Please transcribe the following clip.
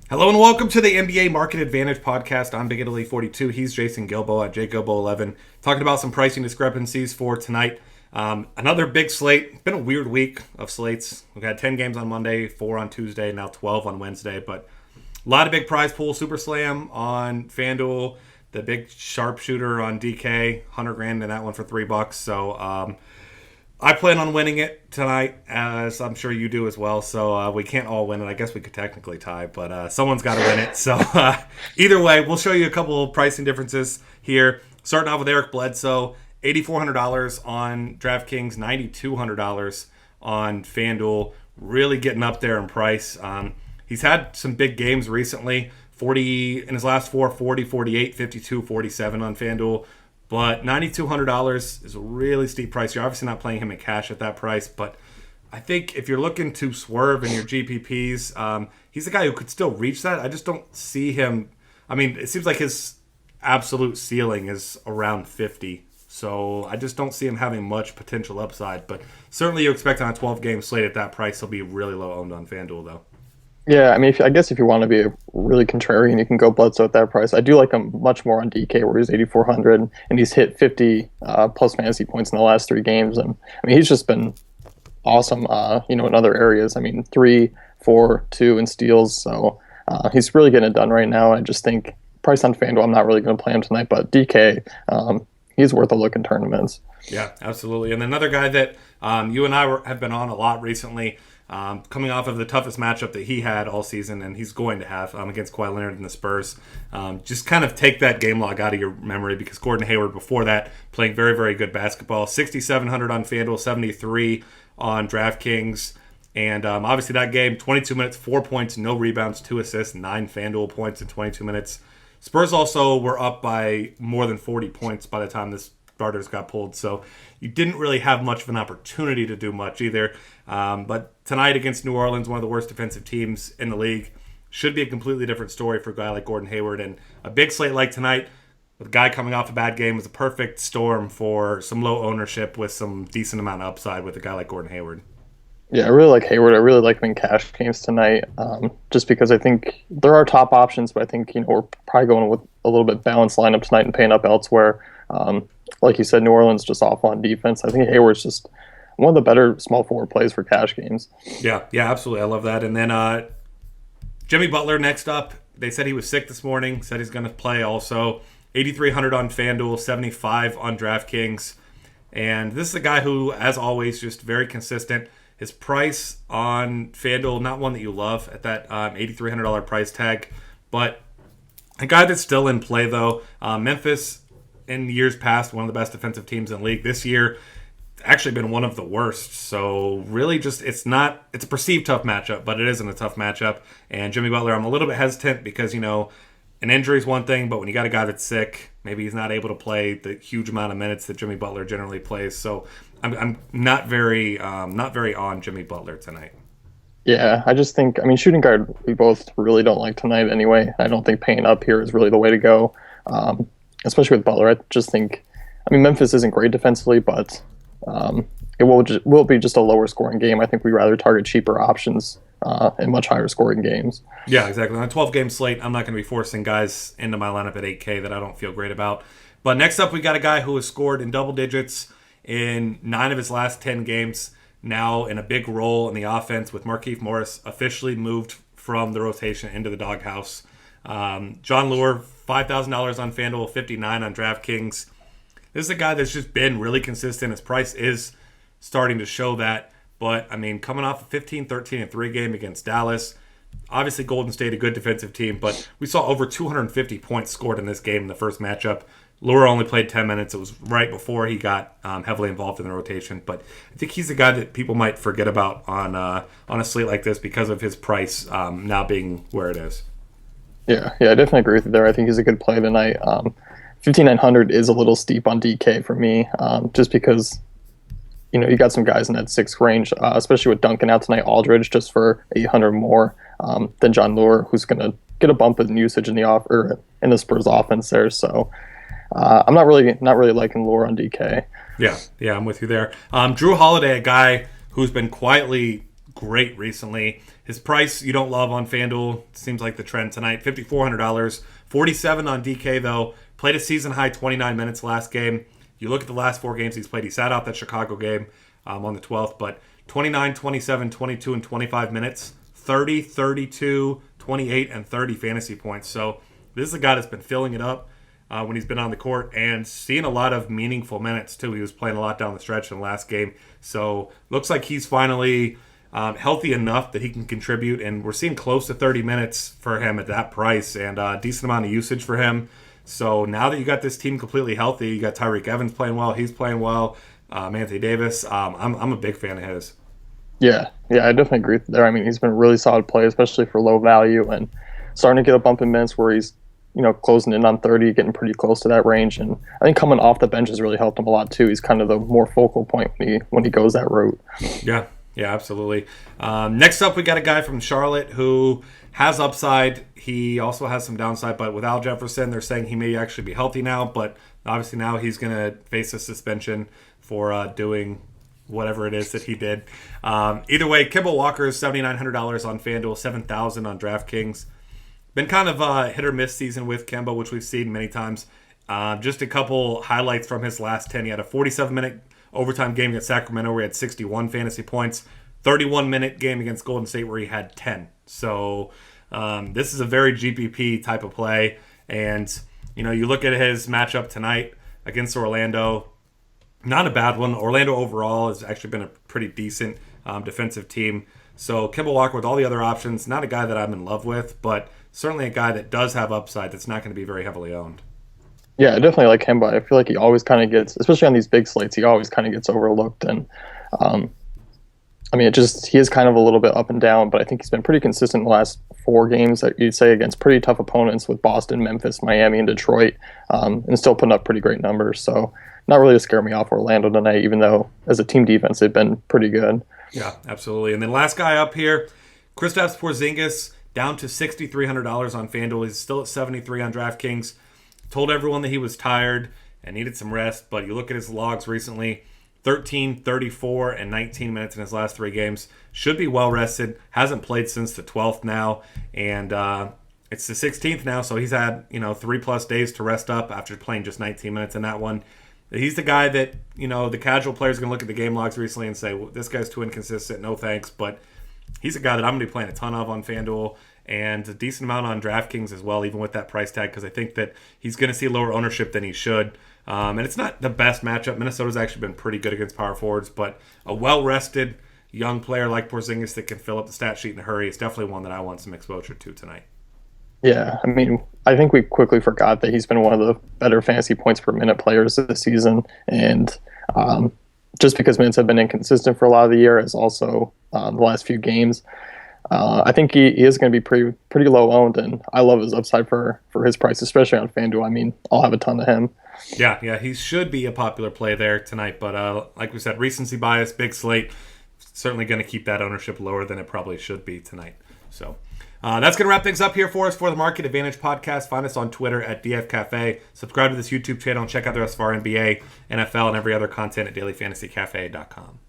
Hello and welcome to the NBA Market Advantage podcast. I'm Big Italy 42. He's Jason Gilbo at JGilbo11. Talking about some pricing discrepancies for tonight. Another big slate. It's been a weird week of slates. We've had 10 games on Monday, 4 on Tuesday, now 12 on Wednesday. But a lot of big prize pool. Super Slam on FanDuel. The big sharpshooter on DK. 100 grand in that one for $3. So I plan on winning it tonight, as I'm sure you do as well. So we can't all win it. I guess we could technically tie, but someone's got to win it. So either way, we'll show you a couple of pricing differences here. Starting off with Eric Bledsoe, $8,400 on DraftKings, $9,200 on FanDuel. Really getting up there in price. He's had some big games recently. 40 in his last four, 40, 48, 52, 47 on FanDuel. But $9,200 is a really steep price. You're obviously not playing him in cash at that price, but I think if you're looking to swerve in your GPPs, he's a guy who could still reach that. I just don't see him. I mean, it seems like his absolute ceiling is around 50. So I just don't see him having much potential upside. But certainly you expect on a 12-game slate at that price, he'll be really low owned on FanDuel, though. Yeah, I mean, I guess if you want to be really contrarian, you can go Bledsoe at that price. I do like him much more on DK, where he's 8,400, and he's hit 50 plus fantasy points in the last 3 games. And I mean, he's just been awesome, in other areas. I mean, 3, 4, 2 in steals. So he's really getting it done right now. I just think price on FanDuel, I'm not really going to play him tonight, but DK, he's worth a look in tournaments. Yeah, absolutely. And another guy that you and I have been on a lot recently, coming off of the toughest matchup that he had all season, and he's going to have against Kawhi Leonard and the Spurs. Just kind of take that game log out of your memory, because Gordon Hayward before that playing very, very good basketball. 6,700 on FanDuel, 73 on DraftKings. And obviously that game, 22 minutes, 4 points, no rebounds, 2 assists, 9 FanDuel points in 22 minutes. Spurs also were up by more than 40 points by the time the starters got pulled. So you didn't really have much of an opportunity to do much either. But tonight against New Orleans, one of the worst defensive teams in the league, should be a completely different story for a guy like Gordon Hayward. And a big slate like tonight, with a guy coming off a bad game, was a perfect storm for some low ownership with some decent amount of upside with a guy like Gordon Hayward. Yeah, I really like Hayward. I really like him in cash games tonight, just because I think there are top options, but I think we're probably going with a little bit balanced lineup tonight and paying up elsewhere. Like you said, New Orleans just off on defense. I think Hayward's just one of the better small forward plays for cash games. Yeah, absolutely. I love that. And then Jimmy Butler next up. They said he was sick this morning, said he's going to play also. 8,300 on FanDuel, 75 on DraftKings. And this is a guy who, as always, just very consistent. His price on FanDuel, not one that you love at that $8,300 price tag, but a guy that's still in play, though. Memphis, in years past, one of the best defensive teams in the league. This year, actually been one of the worst. So really just, it's a perceived tough matchup, but it isn't a tough matchup. And Jimmy Butler, I'm a little bit hesitant because, an injury is one thing, but when you got a guy that's sick, maybe he's not able to play the huge amount of minutes that Jimmy Butler generally plays. So I'm not very on Jimmy Butler tonight. Yeah, I just think, shooting guard, we both really don't like tonight anyway. I don't think paying up here is really the way to go, especially with Butler. I just think, Memphis isn't great defensively, but it will be just a lower scoring game. I think we'd rather target cheaper options in much higher scoring games. Yeah, exactly. On a 12-game slate, I'm not going to be forcing guys into my lineup at 8K that I don't feel great about. But next up, we got a guy who has scored in double digits in 9 of his last 10 games, now in a big role in the offense with Markieff Morris officially moved from the rotation into the doghouse. John Lure, $5,000 on FanDuel, 59 on DraftKings. This is a guy that's just been really consistent. His price is starting to show that. But, coming off a 15-13-3 game against Dallas, obviously Golden State, a good defensive team, but we saw over 250 points scored in this game in the first matchup. Lure only played 10 minutes. It was right before he got heavily involved in the rotation. But I think he's a guy that people might forget about on a slate like this because of his price now being where it is. Yeah, I definitely agree with you there. I think he's a good play tonight. 5,900 is a little steep on DK for me, just because you got some guys in that 6 range, especially with Duncan out tonight. Aldridge just for 800 more than John Lure, who's going to get a bump in usage in the Spurs offense there. So I'm not really liking Lure on DK. Yeah, I'm with you there. Drew Holiday, a guy who's been quietly great recently. His price you don't love on FanDuel. Seems like the trend tonight. $5,400. 47 on DK, though. Played a season-high 29 minutes last game. You look at the last 4 games he's played. He sat out that Chicago game on the 12th, but 29, 27, 22, and 25 minutes. 30, 32, 28, and 30 fantasy points. So this is a guy that's been filling it up when he's been on the court and seeing a lot of meaningful minutes, too. He was playing a lot down the stretch in the last game. So looks like he's finally healthy enough that he can contribute, and we're seeing close to 30 minutes for him at that price and a decent amount of usage for him. So now that you got this team completely healthy, you got Tyreek Evans playing well, he's playing well, Anthony Davis, I'm a big fan of his. Yeah, I definitely agree there. I mean, he's been a really solid play, especially for low value, and starting to get a bump in minutes where he's closing in on 30, getting pretty close to that range. And I think coming off the bench has really helped him a lot too. He's kind of the more focal point when he goes that route. Yeah, absolutely. Next up, we got a guy from Charlotte who has upside. He also has some downside, but with Al Jefferson, they're saying he may actually be healthy now, but obviously now he's going to face a suspension for doing whatever it is that he did. Either way, Kemba Walker is $7,900 on FanDuel, $7,000 on DraftKings. Been kind of a hit or miss season with Kemba, which we've seen many times. Just a couple highlights from his last 10. He had a 47-minute overtime game against Sacramento where he had 61 fantasy points. 31-minute game against Golden State where he had 10. So this is a very GPP type of play. And, you look at his matchup tonight against Orlando. Not a bad one. Orlando overall has actually been a pretty decent defensive team. So Kemba Walker with all the other options, not a guy that I'm in love with, but certainly a guy that does have upside that's not going to be very heavily owned. Yeah, I definitely like Kemba. I feel like he always kind of gets, especially on these big slates, he always kind of gets overlooked. And he is kind of a little bit up and down, but I think he's been pretty consistent in the last 4 games that you'd say against pretty tough opponents with Boston, Memphis, Miami, and Detroit, and still putting up pretty great numbers. So not really to scare me off Orlando tonight, even though as a team defense, they've been pretty good. Yeah, absolutely. And then last guy up here, Kristaps Porzingis, down to $6,300 on FanDuel. He's still at 73 on DraftKings. Told everyone that he was tired and needed some rest, but you look at his logs recently, 13, 34, and 19 minutes in his last 3 games. Should be well rested. Hasn't played since the 12th now, and it's the 16th now, so he's had 3+ days to rest up after playing just 19 minutes in that one. He's the guy that, the casual players are going to look at the game logs recently and say, well, this guy's too inconsistent, no thanks. But he's a guy that I'm going to be playing a ton of on FanDuel and a decent amount on DraftKings as well, even with that price tag, because I think that he's going to see lower ownership than he should. And it's not the best matchup. Minnesota's actually been pretty good against power forwards, but a well-rested young player like Porzingis that can fill up the stat sheet in a hurry is definitely one that I want some exposure to tonight. Yeah, I think we quickly forgot that he's been one of the better fantasy points per minute players this season. And just because minutes have been inconsistent for a lot of the year, as also the last few games, I think he is going to be pretty low owned. And I love his upside for his price, especially on FanDuel. I'll have a ton of him. Yeah, he should be a popular play there tonight. But like we said, recency bias, big slate, certainly going to keep that ownership lower than it probably should be tonight. So that's going to wrap things up here for us for the Market Advantage podcast. Find us on Twitter at DF Cafe. Subscribe to this YouTube channel and check out the rest of our NBA, NFL, and every other content at dailyfantasycafe.com.